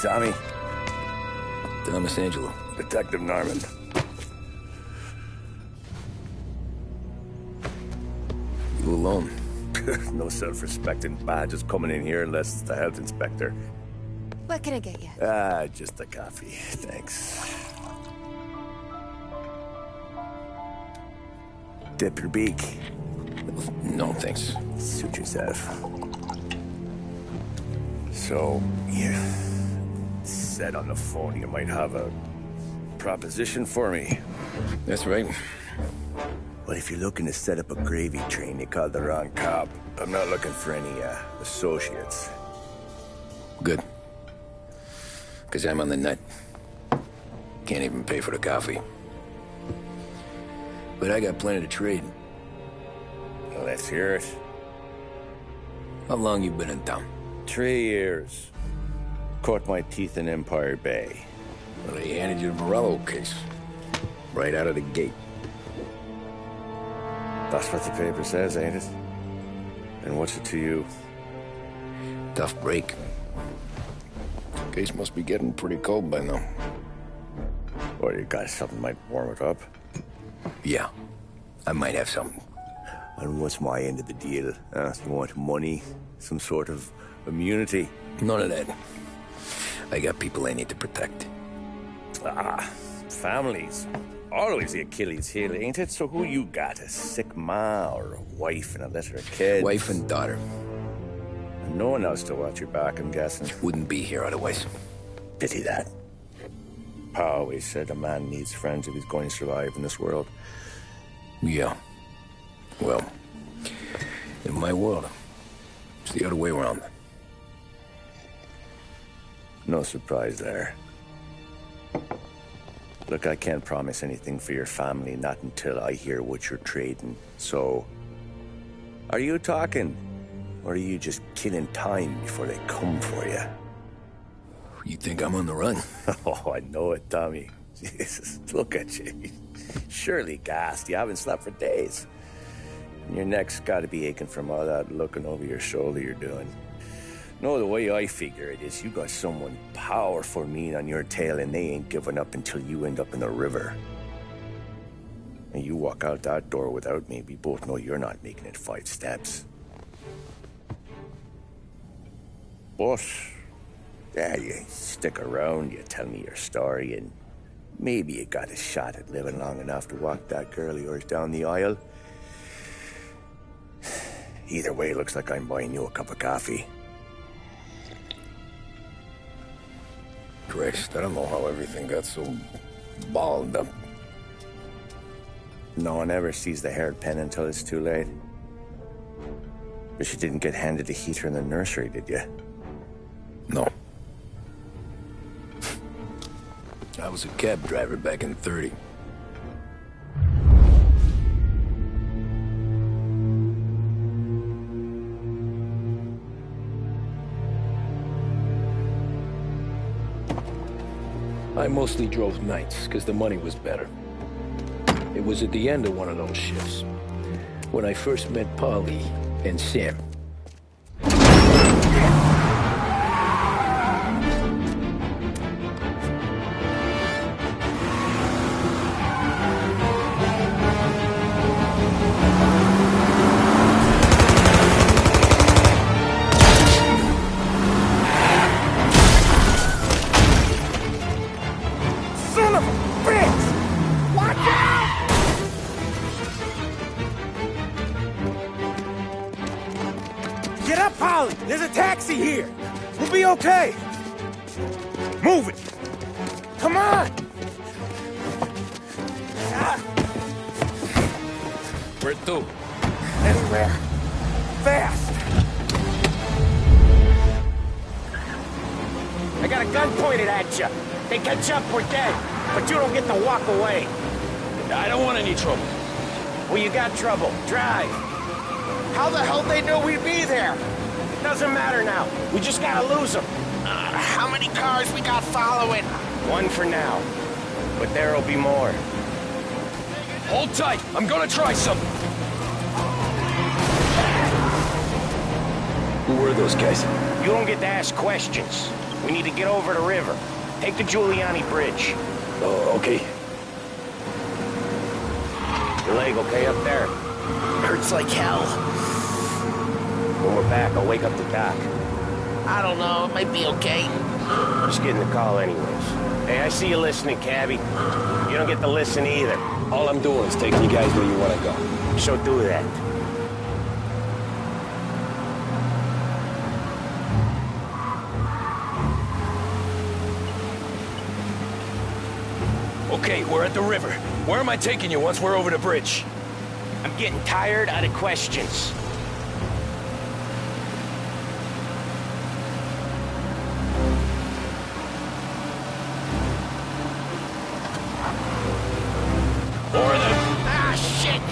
Tommy. Thomas Angelo. Detective Norman. You alone? No self-respecting badges coming in here unless it's the health inspector. What can I get you? Just a coffee. Thanks. Dip your beak. No, thanks. Suit yourself. So, you said on the phone you might have a proposition for me. That's right. Well, if you're looking to set up a gravy train, you called the wrong cop. I'm not looking for any, associates. Good. Because I'm on the nut. Can't even pay for the coffee. But I got plenty to trade. Well, let's hear it. How long you been in town? 3 years. Caught my teeth in Empire Bay. Well, they handed you the Morello case. Right out of the gate. That's what the paper says, ain't it? And what's it to you? Tough break. Case must be getting pretty cold by now. Or you got something might warm it up? Yeah. I might have something. And what's my end of the deal? You want money? Some sort of immunity? None of that. I got people I need to protect. Families. Always the Achilles heel, ain't it? So who you got? A sick ma or a wife and a litter of kids? Wife and daughter. And no one else to watch your back, I'm guessing. Wouldn't be here otherwise. Pity that. Pa always said a man needs friends if he's going to survive in this world. Yeah. Well, in my world, it's the other way around. No surprise there. Look, I can't promise anything for your family, not until I hear what you're trading. So, are you talking? Or are you just killing time before they come for you? You think I'm on the run? Oh, I know it, Tommy. Jesus, look at you. Surely gassed. You haven't slept for days. And your neck's got to be aching from all that looking over your shoulder you're doing. No, the way I figure it is you got someone powerful mean on your tail and they ain't giving up until you end up in the river. And you walk out that door without me, we both know you're not making it 5 steps. But, yeah, you stick around, you tell me your story, and maybe you got a shot at living long enough to walk that girl of yours down the aisle. Either way, it looks like I'm buying you a cup of coffee. Christ, I don't know how everything got so balled up. No one ever sees the hairpin until it's too late. But you didn't get handed a heater in the nursery, did you? No. I was a cab driver back in '30. I mostly drove nights, because the money was better. It was at the end of one of those shifts, when I first met Polly and Sam. Get up, Polly! There's a taxi here! We'll be okay! Move it! Come on! Where to? Anywhere. Fast! I got a gun pointed at you. They catch up, we're dead. But you don't get to walk away. I don't want any trouble. Well, you got trouble. Drive. How the hell they knew we'd be there? Doesn't matter now. We just gotta lose them. How many cars we got following? One for now. But there'll be more. Hold tight. I'm gonna try something. Who were those guys? You don't get to ask questions. We need to get over the river. Take the Giuliani Bridge. Oh, okay. Your leg okay up there? Hurts like hell. When we're back, I'll wake up the doc. I don't know, it might be okay. Just getting the call anyways. Hey, I see you listening, cabbie. You don't get to listen either. All I'm doing is taking you guys where you want to go. So do that. Okay, we're at the river. Where am I taking you once we're over the bridge? I'm getting tired out of questions. Ah, shit!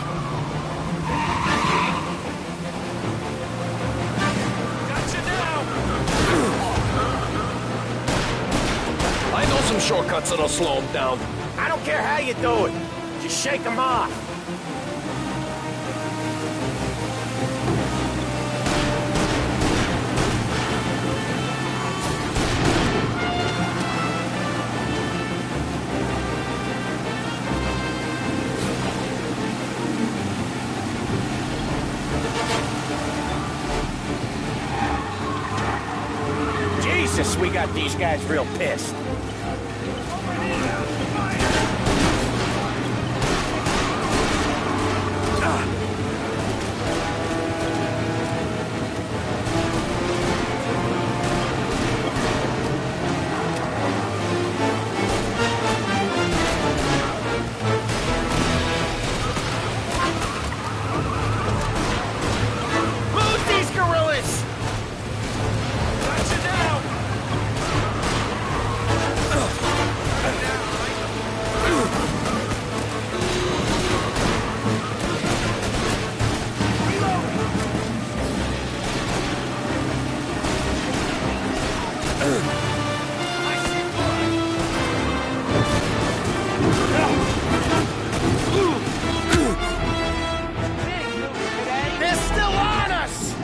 I know some shortcuts that'll slow them down. I don't care how you do it. Just shake them off. Jesus, we got these guys real pissed. Move these gorillas! They're still on us!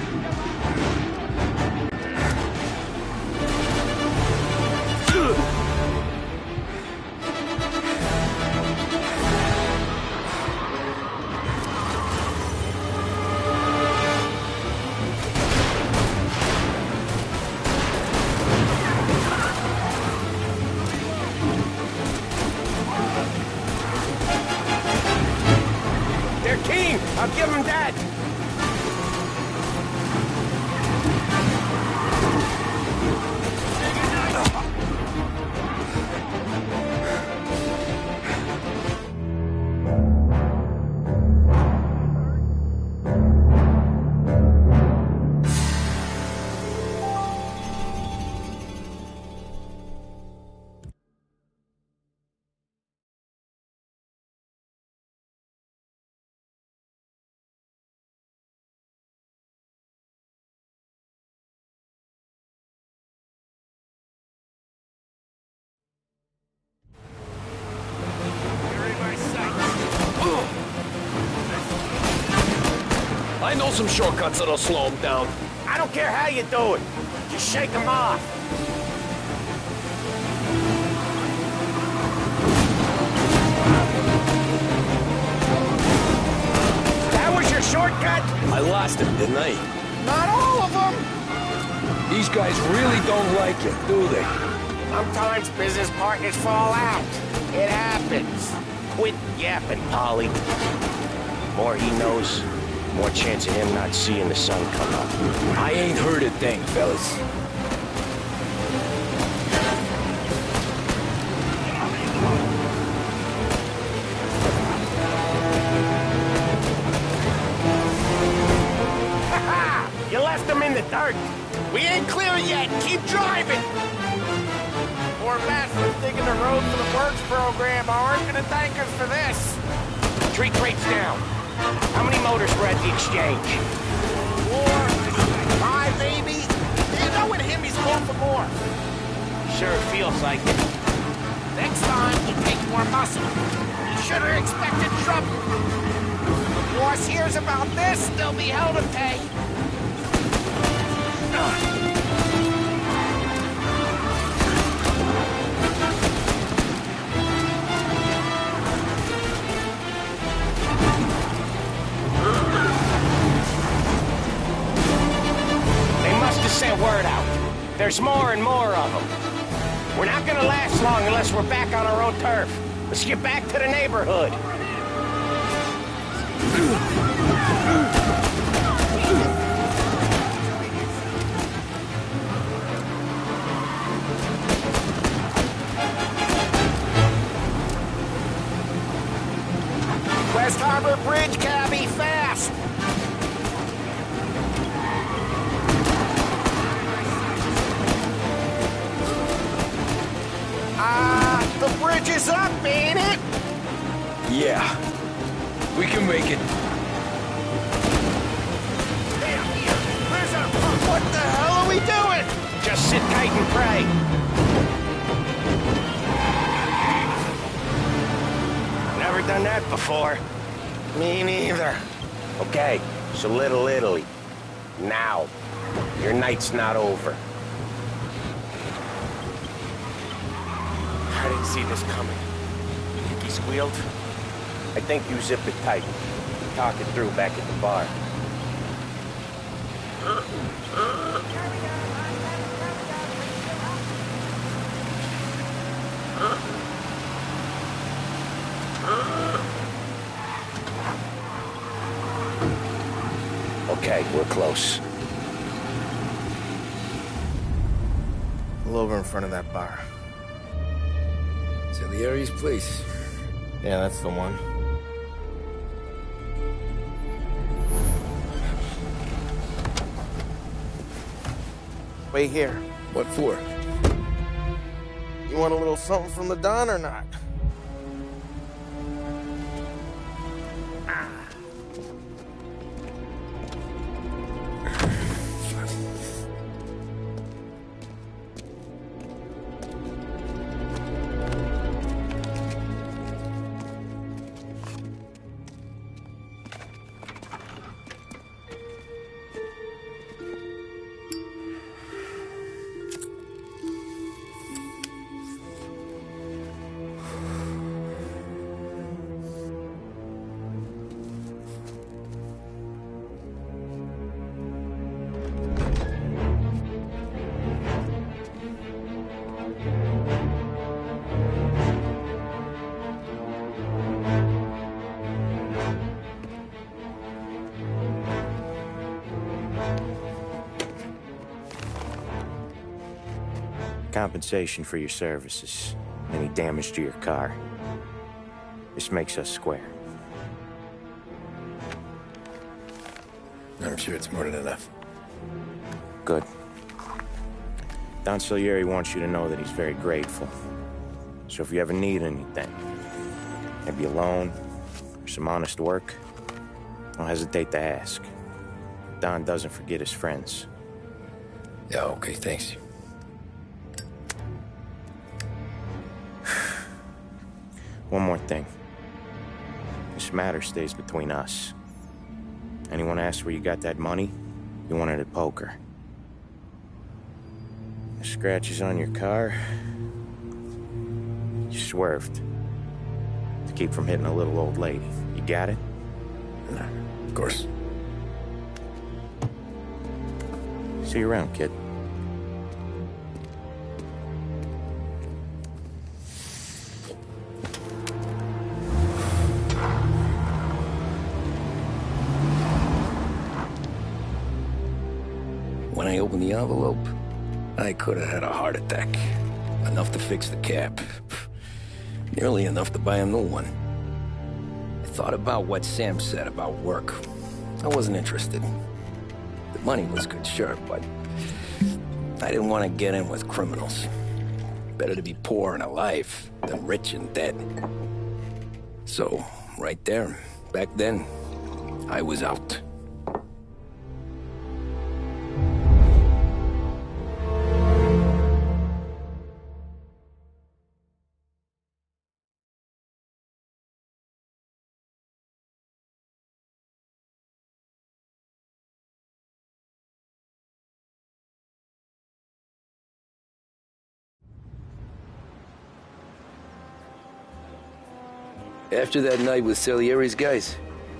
They're keen. I'll give them that. I know some shortcuts that'll slow them down. I don't care how you do it. Just shake them off. That was your shortcut? I lost it, didn't I? Not all of them! These guys really don't like it, do they? Sometimes business partners fall out. It happens. Quit yapping, Polly. More he knows, more chance of him not seeing the sun come up. I ain't heard a thing, fellas. You left them in the dirt. We ain't clear yet! Keep driving! Poor bastards digging the road for the works program aren't gonna thank us for this. Tree crates down. How many motors were at the exchange? 4, 5 maybe? You know when him he's called for more. Sure feels like it. Next time, you take more muscle. You should have expected trouble. If the boss hears about this, there'll be hell to pay. more and more of them. We're not gonna last long unless we're back on our own turf. Let's get back to the neighborhood. West Harbor Bridge, cabby, fast! The bridge is up, ain't it? Yeah. We can make it. Damn, prisoner! What the hell are we doing? Just sit tight and pray. Never done that before. Me neither. Okay, so Little Italy. Now. Your night's not over. I didn't see this coming. You think he squealed? I think you zip it tight. Talk it through back at the bar. Okay, we're close. Pull over in front of that bar. Salieri's place. Yeah, that's the one. Wait here. What for? You want a little something from the Don or not? Compensation for your services. Any damage to your car. This makes us square. I'm sure it's more than enough. Good. Don Salieri wants you to know that he's very grateful. So if you ever need anything, maybe a loan or some honest work, don't hesitate to ask. Don doesn't forget his friends. Yeah, okay, thanks. One more thing. This matter stays between us. Anyone asks where you got that money, you won it at poker. The scratches on your car, you swerved to keep from hitting a little old lady. You got it? Of course. See you around, kid. When I opened the envelope, I could have had a heart attack. Enough to fix the cap. Nearly enough to buy a new one. I thought about what Sam said about work. I wasn't interested. The money was good, sure, but I didn't want to get in with criminals. Better to be poor and alive than rich and dead. So, right there, back then, I was out. After that night with Salieri's guys,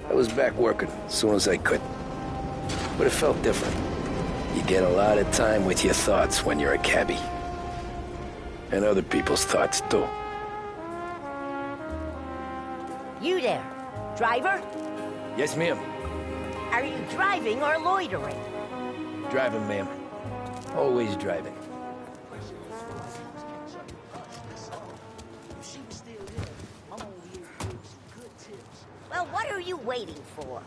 I was back working as soon as I could. But it felt different. You get a lot of time with your thoughts when you're a cabbie. And other people's thoughts, too. You there, driver? Yes, ma'am. Are you driving or loitering? Driving, ma'am. Always driving. Well, what are you waiting for?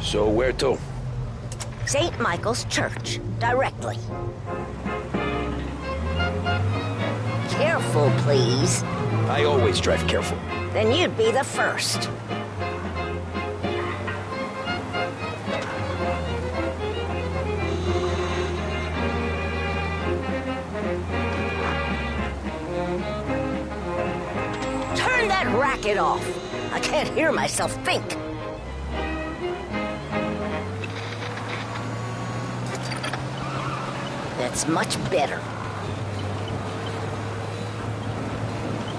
So where to? St. Michael's Church, directly. Careful, please. I always drive careful. Then you'd be the first. Turn that racket off. I can't hear myself think. That's much better.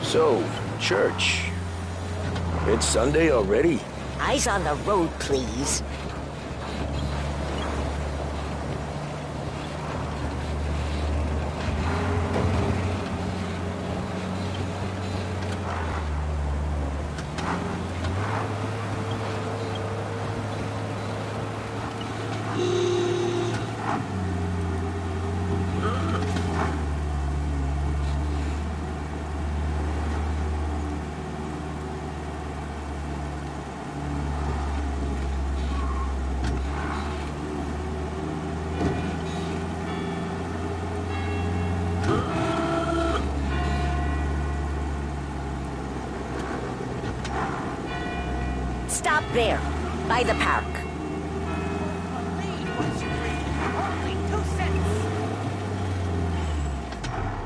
So, church. It's Sunday already? Eyes on the road, please. Stop there, by the park.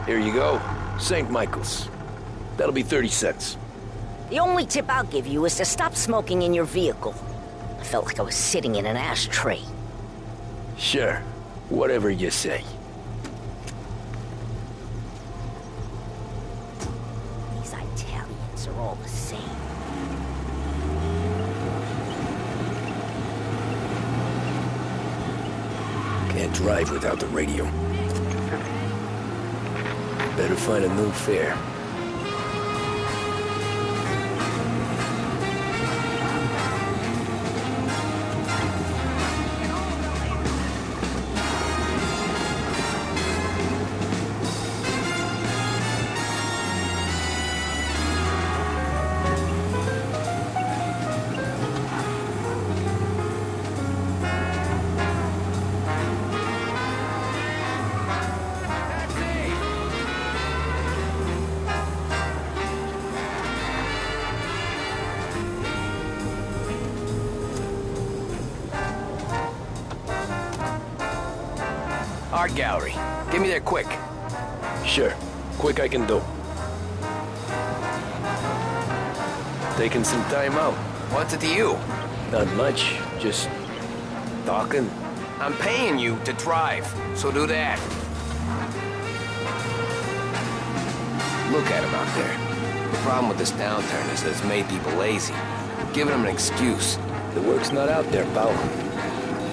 Here you go. St. Michael's. That'll be 30 cents. The only tip I'll give you is to stop smoking in your vehicle. I felt like I was sitting in an ashtray. Sure. Whatever you say. These Italians are all the same. Can't drive without the radio. Better find a new fare. Art gallery. Get me there quick. Sure. Quick I can do. Taking some time out. What's it to you? Not much. Just talking. I'm paying you to drive, so do that. Look at him out there. The problem with this downturn is that it's made people lazy. Giving them an excuse. The work's not out there, pal.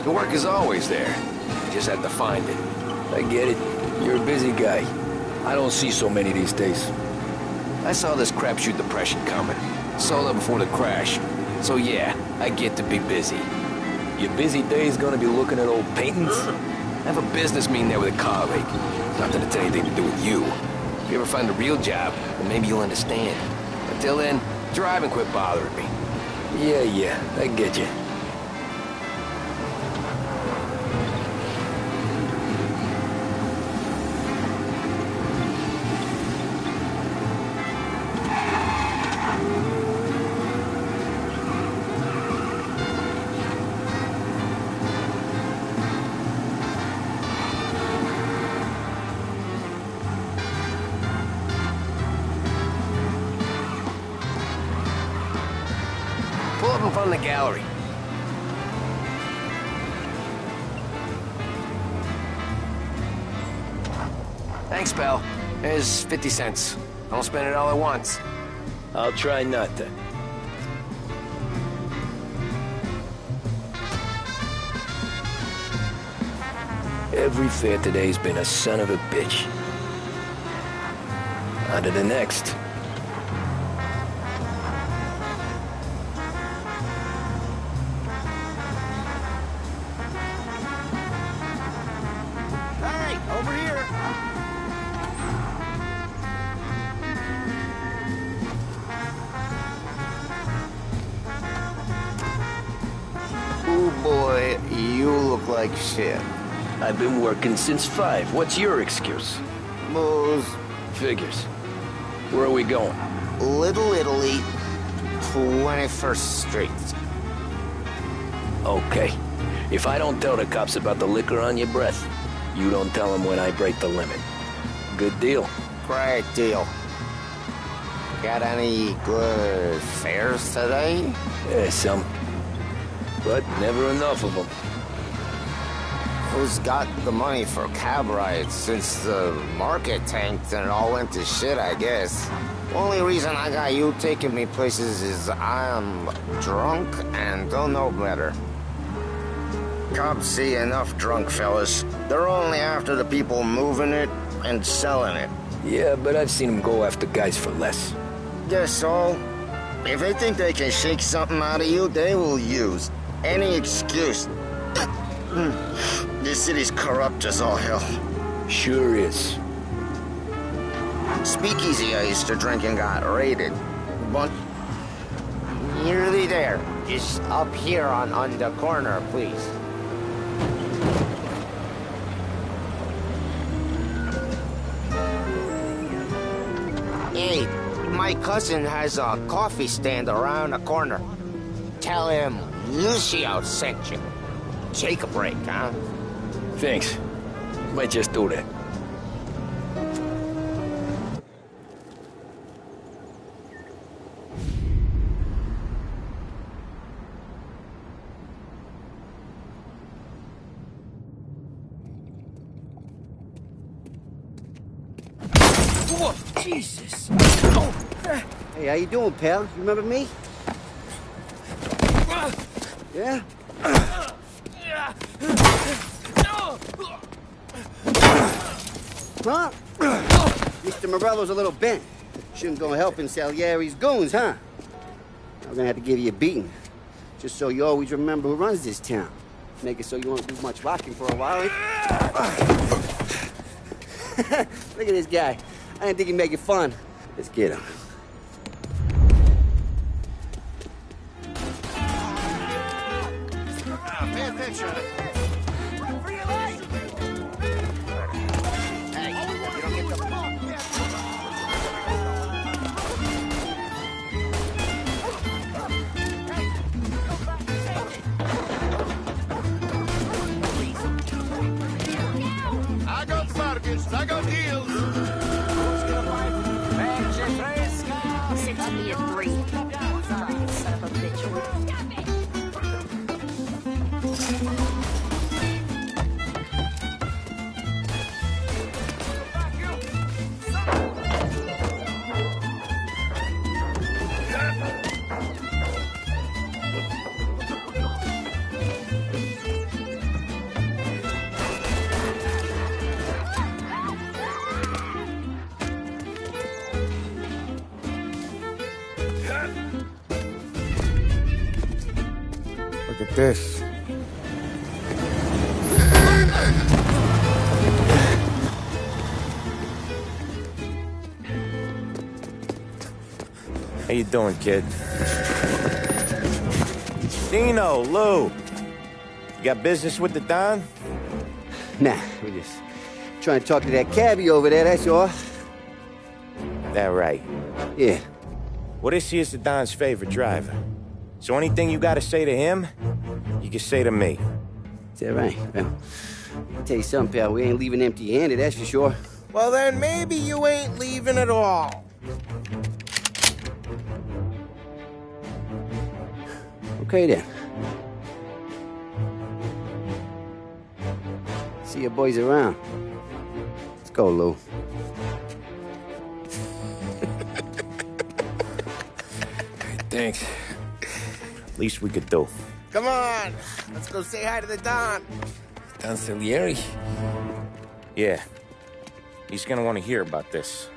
The work is always there. You just have to find it. I get it. You're a busy guy. I don't see so many these days. I saw this crapshoot depression coming. Sold it before the crash. So yeah, I get to be busy. Your busy day's gonna be looking at old paintings? I have a business meeting there with a colleague. Nothing that's anything to do with you. If you ever find a real job, then maybe you'll understand. Until then, drive and quit bothering me. Yeah, I get you. Pull up in front of the gallery. Thanks, pal. There's 50 cents. Don't spend it all at once. I'll try not to. Every fare today's been a son of a bitch. On to the next. Hey, over here. Oh boy, you look like shit. I've been working since 5. What's your excuse? Booze. Figures. Where are we going? Little Italy, 21st Street. Okay. If I don't tell the cops about the liquor on your breath, you don't tell them when I break the limit. Good deal. Great deal. Got any good fares today? Yeah, some. But never enough of them. Who's got the money for cab rides since the market tanked and it all went to shit, I guess? Only reason I got you taking me places is I'm drunk and don't know better. Cops see enough drunk fellas. They're only after the people moving it and selling it. Yeah, but I've seen them go after guys for less. Guess so. If they think they can shake something out of you, they will use any excuse. This city's corrupt as all hell. Sure is. Speakeasy I used to drink and got raided. But nearly there. Just up here on the corner, please. Hey, my cousin has a coffee stand around the corner. Tell him Lucio sent you. Take a break, huh? Thanks. Might just do that. Whoa, Jesus! Hey, how you doing, pal? You remember me? Yeah? Huh? Mr. Morello's a little bent. Shouldn't go helping Salieri's goons, huh? I'm gonna have to give you a beating. Just so you always remember who runs this town. Make it so you won't do much rocking for a while. Look at this guy. I didn't think he'd make it fun. Let's get him. Pay attention. Hey, you don't get the... I got bargains, I got deals. Six to me at 3. Son of a bitch. Stop it! Look at this. How you doing, kid? Dino, Lou. You got business with the Don? Nah, we're just trying to talk to that cabbie over there, that's all. That right. Yeah. Well, this here's the Don's favorite driver. So anything you gotta say to him, you can say to me. Is that right? Well, I'll tell you something, pal. We ain't leaving empty-handed, that's for sure. Well, then maybe you ain't leaving at all. Okay, then. See your boys around. Let's go, Lou. Thanks. Least we could do. Come on, let's go say hi to the Don. Consigliere? Yeah. He's gonna want to hear about this.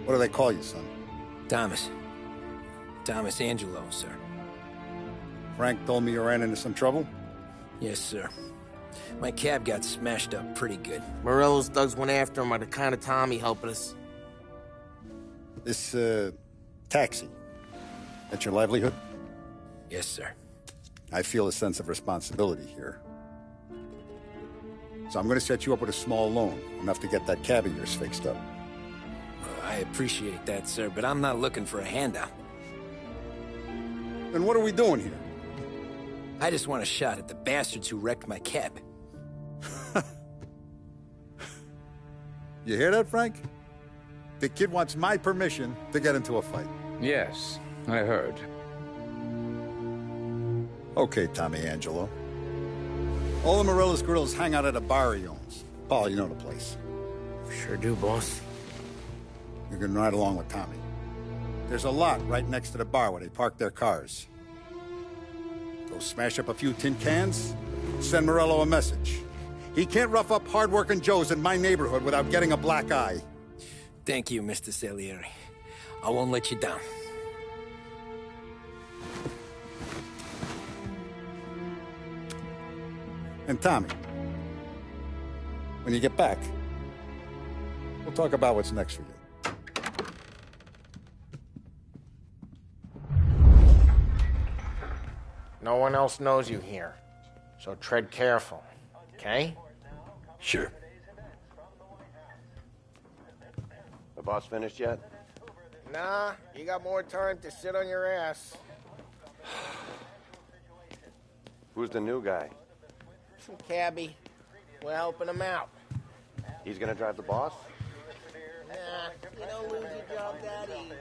What do they call you, son? Thomas. Thomas Angelo, sir. Frank told me you ran into some trouble? Yes, sir. My cab got smashed up pretty good. Morello's thugs went after him by the kind of Tommy helping us. This, taxi. That's your livelihood? Yes, sir. I feel a sense of responsibility here. So I'm gonna set you up with a small loan, enough to get that cab of yours fixed up. I appreciate that, sir, but I'm not looking for a handout. Then what are we doing here? I just want a shot at the bastards who wrecked my cab. You hear that, Frank? The kid wants my permission to get into a fight. Yes, I heard. Okay, Tommy Angelo. All the Morella's girls hang out at a bar he owns. Paul, you know the place. Sure do, boss. You're gonna ride along with Tommy. There's a lot right next to the bar where they park their cars. Go smash up a few tin cans, send Morello a message. He can't rough up hard-working Joes in my neighborhood without getting a black eye. Thank you, Mr. Salieri. I won't let you down. And Tommy, when you get back, we'll talk about what's next for you. No one else knows you here, so tread careful, okay? Sure. The boss finished yet? Nah, you got more time to sit on your ass. Who's the new guy? Some cabbie. We're helping him out. He's gonna drive the boss? Nah, you don't lose your job that easy.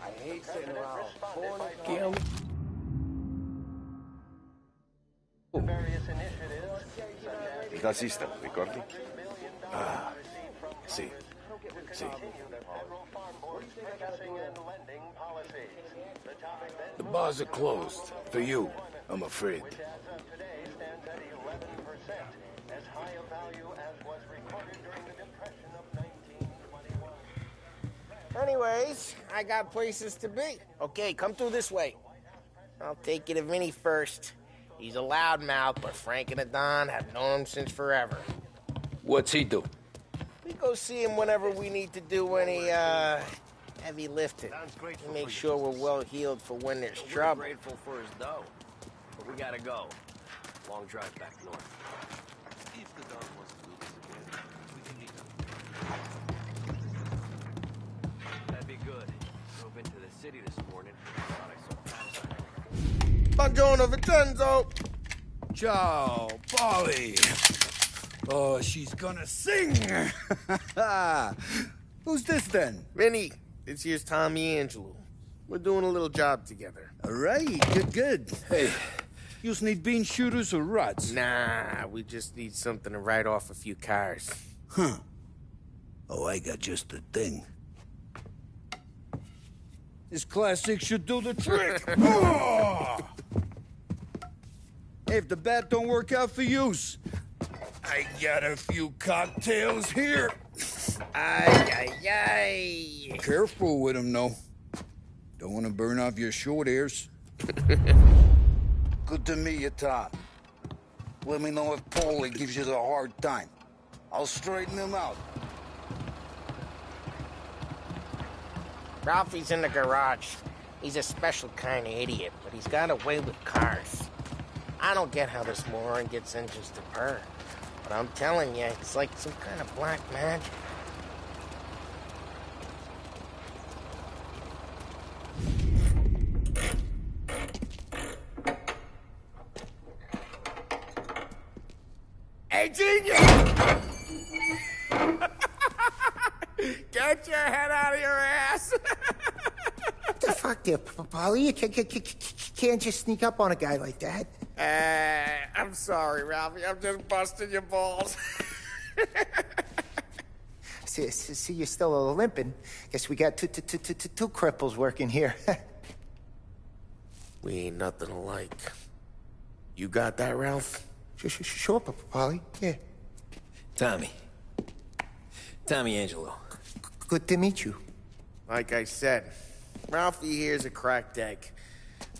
I hate sitting around. Il tassista, ricordi? Ah, sì, sì. The bars are closed. For you, I'm afraid. Anyways, I got places to be. Okay, come through this way. I'll take you to Vinny first. He's a loudmouth, but Frank and the Don have known him since forever. What's he do? We go see him whenever we need to do any, heavy lifting. We make sure we're well healed for when there's trouble. We're grateful for his dough, but we gotta go. Long drive back north. If the Don wants to do this again, we can meet him. That'd be good. Drove into the city this morning. Thought I saw Buongiorno, Vincenzo! Ciao, Polly. Oh, she's gonna sing. Who's this then? Vinny, this here's Tommy Angelo. We're doing a little job together. All right, good. Hey, you need bean shooters or rods? Nah, we just need something to write off a few cars. Huh. Oh, I got just the thing. This classic should do the trick. Oh! Hey, if the bat don't work out for use, I got a few cocktails here. Ay. Careful with them, though. Don't want to burn off your short hairs. Good to meet you, Tom. Let me know if Paulie gives you the hard time. I'll straighten him out. Ralphie's in the garage. He's a special kind of idiot, but he's got a way with cars. I don't get how this moron gets engines to burn. But I'm telling you, it's like some kind of black magic. Hey, genius! Get your head out of your ass! What the fuck there, Polly? You can't just sneak up on a guy like that. I'm sorry, Ralphie. I'm just busting your balls. See, you're still limping. Guess we got two cripples working here. We ain't nothing alike. You got that, Ralph? Sure, Polly. Yeah. Tommy Angelo. Good to meet you. Like I said, Ralphie here's a cracked egg.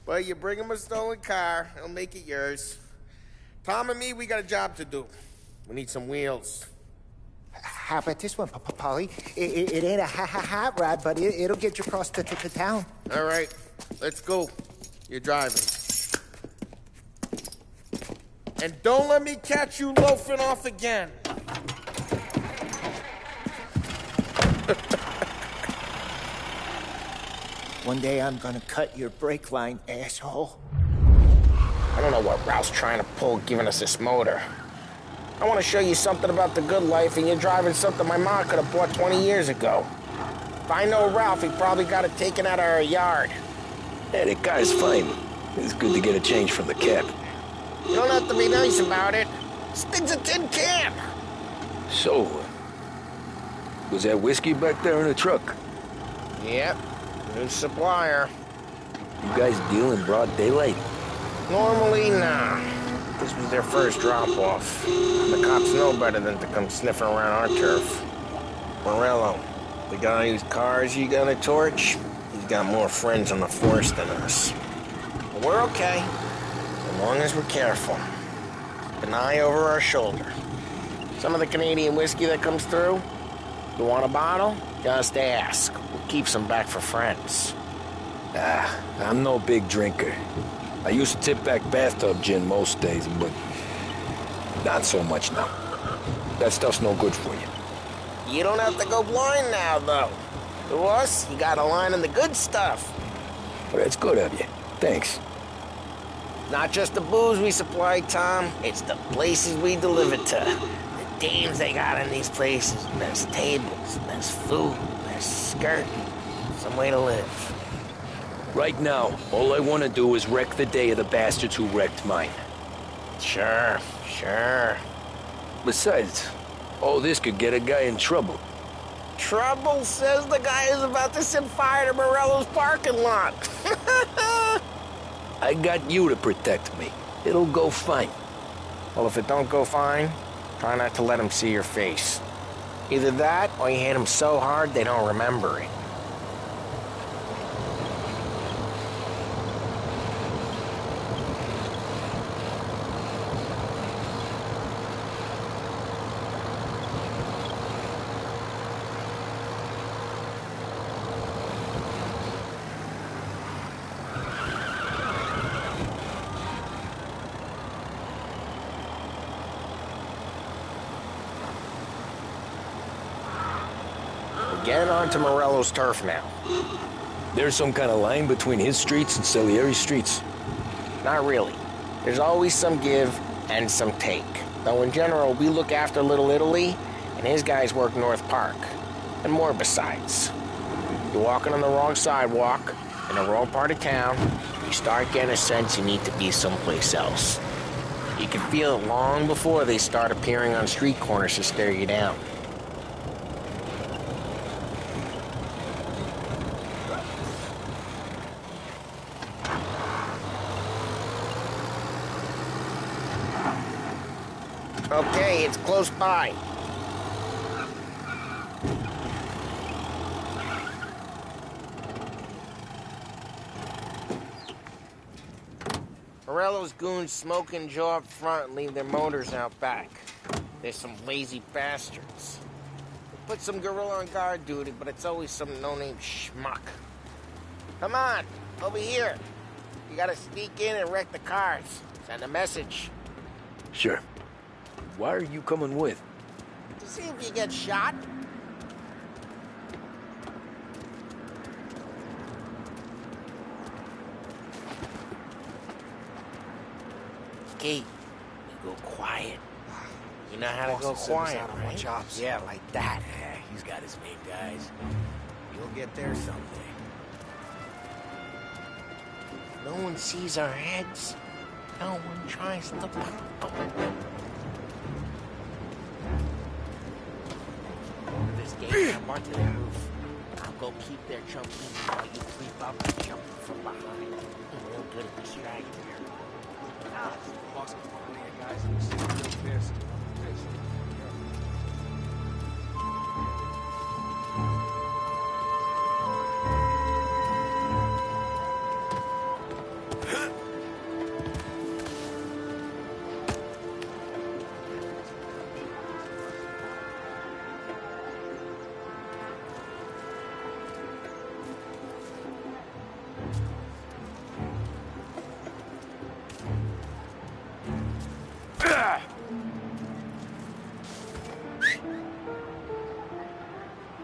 But you bring him a stolen car, he'll make it yours. Tom and me, we got a job to do. We need some wheels. How about this one, Polly? It ain't a hot rod, but it'll get you across to town. All right, let's go. You're driving. And don't let me catch you loafing off again. One day I'm gonna cut your brake line, asshole. I don't know what Ralph's trying to pull giving us this motor. I want to show you something about the good life, and you're driving something my mom could have bought 20 years ago. If I know Ralph, he probably got it taken out of our yard. Yeah, that guy's fine. It's good to get a change from the cab. You don't have to be nice about it. This thing's a tin can. So, was that whiskey back there in the truck? Yep, new supplier. You guys deal in broad daylight? Normally, nah. This was their first drop-off. The cops know better than to come sniffing around our turf. Morello, the guy whose cars you gonna torch, he's got more friends on the force than us. But we're okay, as long as we're careful. Keep an eye over our shoulder. Some of the Canadian whiskey that comes through, you want a bottle? Just ask. We'll keep some back for friends. I'm no big drinker. I used to tip back bathtub gin most days, but not so much now. That stuff's no good for you. You don't have to go blind now, though. To us, you got a line in the good stuff. Well, that's good of you. Thanks. Not just the booze we supply, Tom. It's the places we deliver to. The dames they got in these places. There's tables, there's food, there's skirting. Some way to live. Right now, all I want to do is wreck the day of the bastards who wrecked mine. Sure. Besides, all this could get a guy in trouble. Trouble, says the guy who's about to set fire to Morello's parking lot. I got you to protect me. It'll go fine. Well, if it don't go fine, try not to let him see your face. Either that, or you hit him so hard they don't remember it. Get onto Morello's turf now. There's some kind of line between his streets and Salieri's streets? Not really. There's always some give and some take. Though in general, we look after Little Italy, and his guys work North Park. And more besides. You're walking on the wrong sidewalk, in the wrong part of town, you start getting a sense you need to be someplace else. You can feel it long before they start appearing on street corners to stare you down. Okay, it's close by. Morello's goons smoke and jaw up front and leave their motors out back. They're some lazy bastards. They put some gorilla on guard duty, but it's always some no-name schmuck. Come on, over here. You gotta sneak in and wreck the cars. Send a message. Sure. Why are you coming with? To see if you get shot. Okay, you go quiet. You know how to go quiet, right? Jobs. Yeah, like that. Yeah, he's got his main guys. You'll get there someday. No one sees our heads. No one tries to pop them. This gate up onto the roof. I'll go keep their chump easy while you creep up and jump from behind. I'm real good at this right here. Ah. Boss, guys, real pissed.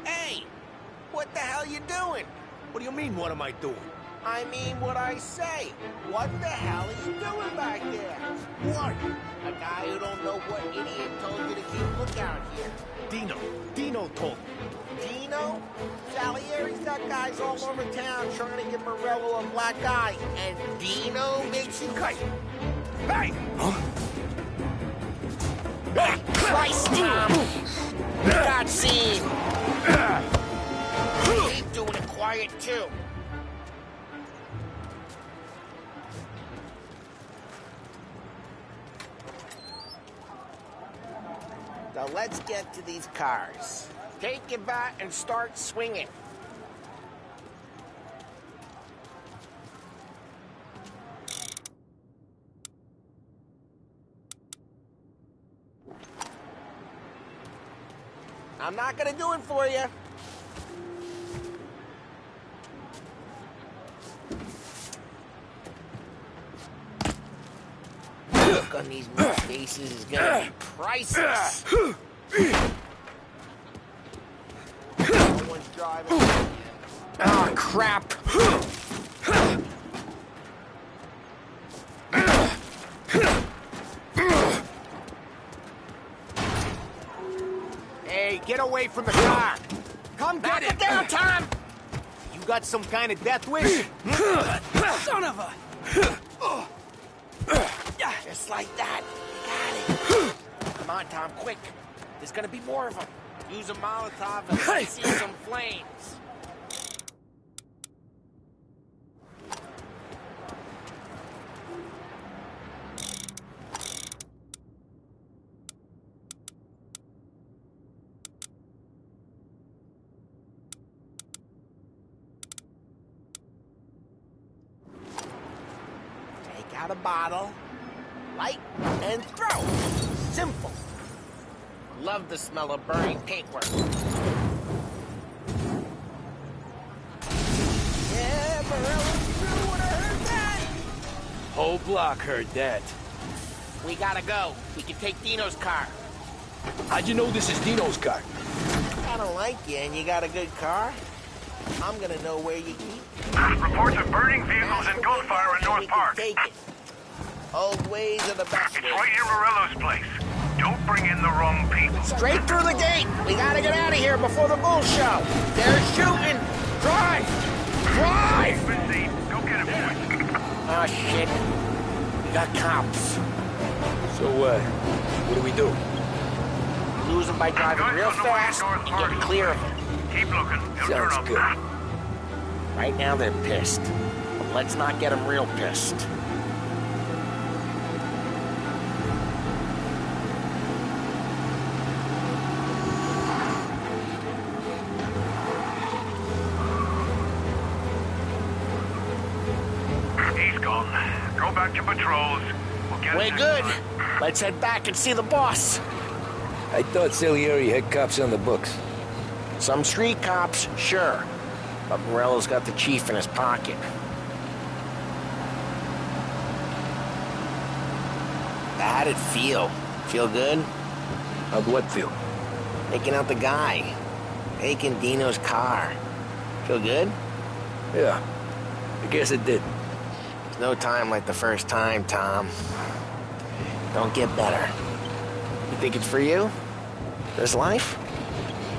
Hey! What the hell you doing? What do you mean, what am I doing? I mean what I say. What the hell are you doing back there? What? A guy who don't know what idiot told you to keep lookout here. Dino told me. Dino? Salieri's got guys all over town trying to get Morello a black eye. And Dino makes you kite. Hey! Huh? Christ, Tom! You got seen. Keep doing it quiet, too. Now let's get to these cars. Take your bat and start swinging. I'm not gonna do it for you. Look on these new faces is gonna be priceless. No one's driving. Ah, crap. Hey, get away from the car! Come get it! Down, Tom! You got some kind of death wish? Son of a... Just like that. Got it. Come on, Tom, quick. There's gonna be more of them. Use a Molotov and see some flames. Take out a bottle, light, and throw. Simple. Love the smell of burning paintwork. Yeah, Morello, you would have heard that. Whole block heard that. We gotta go. We can take Dino's car. How'd you know this is Dino's car? I don't like you, and you got a good car. I'm gonna know where you keep. Reports of burning vehicles and gunfire in North Park. Take it. Old ways are the best It's ways. right near Morello's place. Don't bring in the wrong people. Straight through the gate. We gotta get out of here before the bull show. They're shooting. Drive! Drive! Go get him, boys. Oh, shit. We got cops. So, what do we do? Lose them by driving real fast and get clear of them. Keep looking. They'll turn Sounds up. good. Right now they're pissed. But let's not get them real pissed. He's gone. Go back to patrols. We'll get We're good. Let's head back and see the boss. I thought Salieri had cops on the books. Some street cops, sure. But Morello's got the chief in his pocket. How'd it feel? Feel good? How'd what feel? Taking out the guy. Taking Dino's car. Feel good? Yeah, I guess it did. There's no time like the first time, Tom. Don't get better. You think it's for you? This life?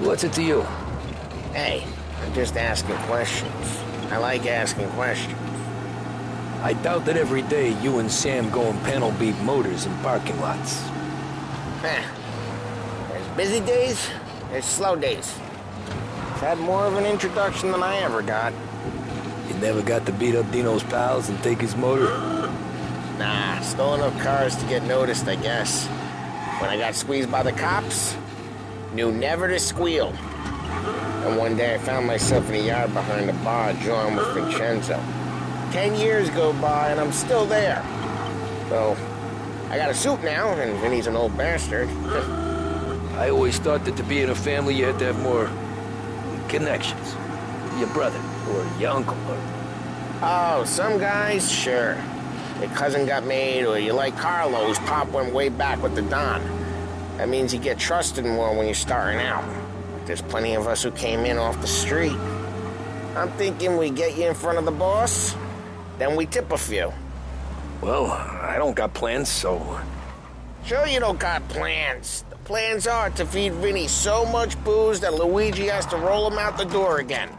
What's it to you? Hey, I'm just asking questions. I like asking questions. I doubt that every day you and Sam go and panel beat motors in parking lots. There's busy days, there's slow days. I've had more of an introduction than I ever got. You never got to beat up Dino's pals and take his motor? Nah, stole enough cars to get noticed, I guess. When I got squeezed by the cops, knew never to squeal. And one day I found myself in a yard behind a bar drawing with Vincenzo. 10 years go by and I'm still there. So, I got a suit now, and Vinny's an old bastard. I always thought that to be in a family you had to have more connections. Your brother, or your uncle, or... Oh, some guys, sure. Your cousin got made, or you like Carlos, Pop went way back with the Don. That means you get trusted more when you're starting out. There's plenty of us who came in off the street. I'm thinking we get you in front of the boss, then we tip a few. Well, I don't got plans, so... Sure you don't got plans. The plans are to feed Vinny so much booze that Luigi has to roll him out the door again.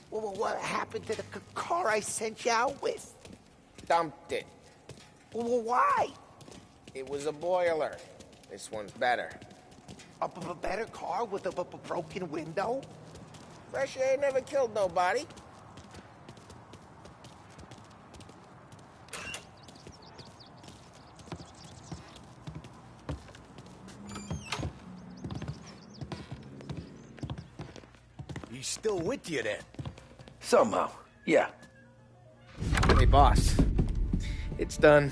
Well, what happened to the car I sent you out with? Dumped it. Well, why? It was a boiler. This one's better. A better car with a broken window? Fresh air never killed nobody. He's still with you then? Somehow, yeah. Hey, boss. It's done.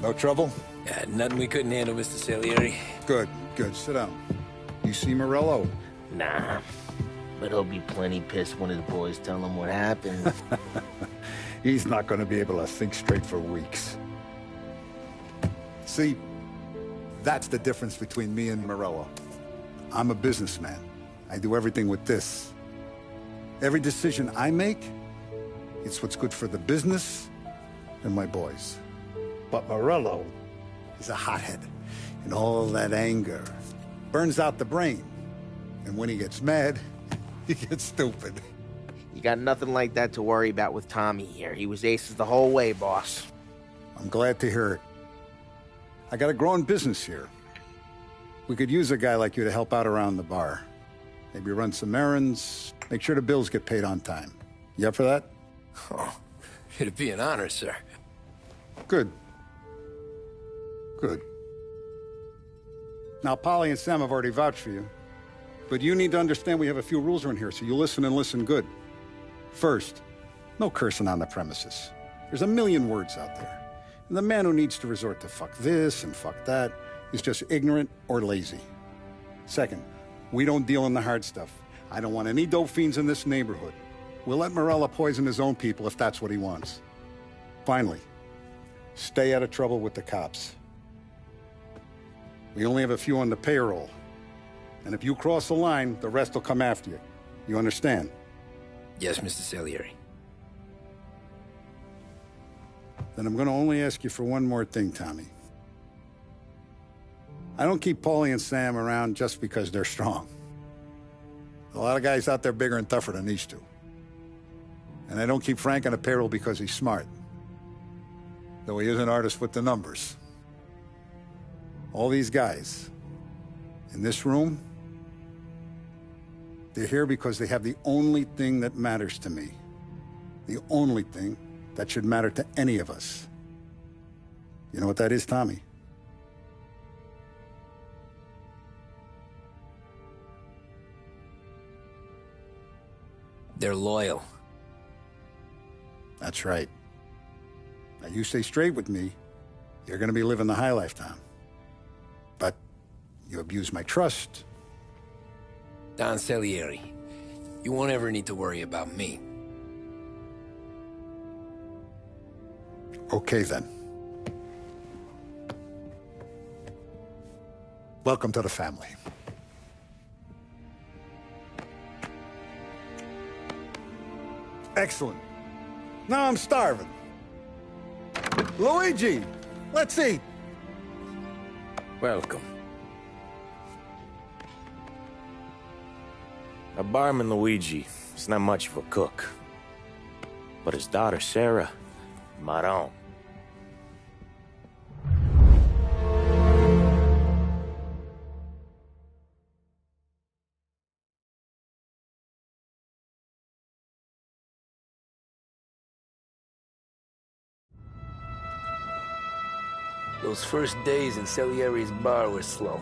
No trouble? Yeah, nothing we couldn't handle, Mr. Salieri. Good, good. Sit down. You see Morello? Nah. But he'll be plenty pissed when his boys tell him what happened. He's not going to be able to think straight for weeks. See, that's the difference between me and Morello. I'm a businessman. I do everything with this. Every decision I make, it's what's good for the business and my boys. But Morello is a hothead, and all that anger burns out the brain. And when he gets mad, he gets stupid. You got nothing like that to worry about with Tommy here. He was aces the whole way, boss. I'm glad to hear it. I got a growing business here. We could use a guy like you to help out around the bar. Maybe run some errands, make sure the bills get paid on time. You up for that? Oh, it'd be an honor, sir. Good. Good. Now, Polly and Sam have already vouched for you. But you need to understand we have a few rules around here, so you listen and listen good. First, no cursing on the premises. There's a million words out there. And the man who needs to resort to fuck this and fuck that is just ignorant or lazy. Second, we don't deal in the hard stuff. I don't want any dope fiends in this neighborhood. We'll let Morella poison his own people if that's what he wants. Finally, stay out of trouble with the cops. We only have a few on the payroll. And if you cross the line, the rest will come after you. You understand? Yes, Mr. Salieri. Then I'm going to only ask you for one more thing, Tommy. I don't keep Paulie and Sam around just because they're strong. A lot of guys out there bigger and tougher than these two. And I don't keep Frank on the payroll because he's smart. Though he is an artist with the numbers. All these guys in this room, they're here because they have the only thing that matters to me. The only thing that should matter to any of us. You know what that is, Tommy? They're loyal. That's right. Now, you stay straight with me, you're going to be living the high life, Tom. But you abuse my trust. Don Salieri, you won't ever need to worry about me. Okay, then. Welcome to the family. Excellent. Now I'm starving. Luigi, let's eat. Welcome. Our barman Luigi is not much of a cook. But his daughter Sarah, Maron. Those first days in Salieri's bar were slow.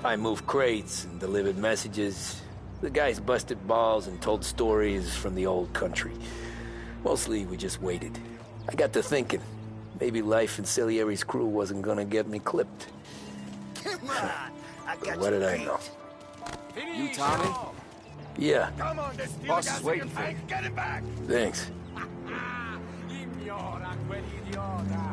I moved crates and delivered messages. The guys busted balls and told stories from the old country. Mostly, we just waited. I got to thinking, maybe life in Salieri's crew wasn't gonna get me clipped. Come on, I got What did I know? You, Tommy? Yeah. Come on, boss is waiting for you. Get him back! Thanks. Ignora quell'idiota.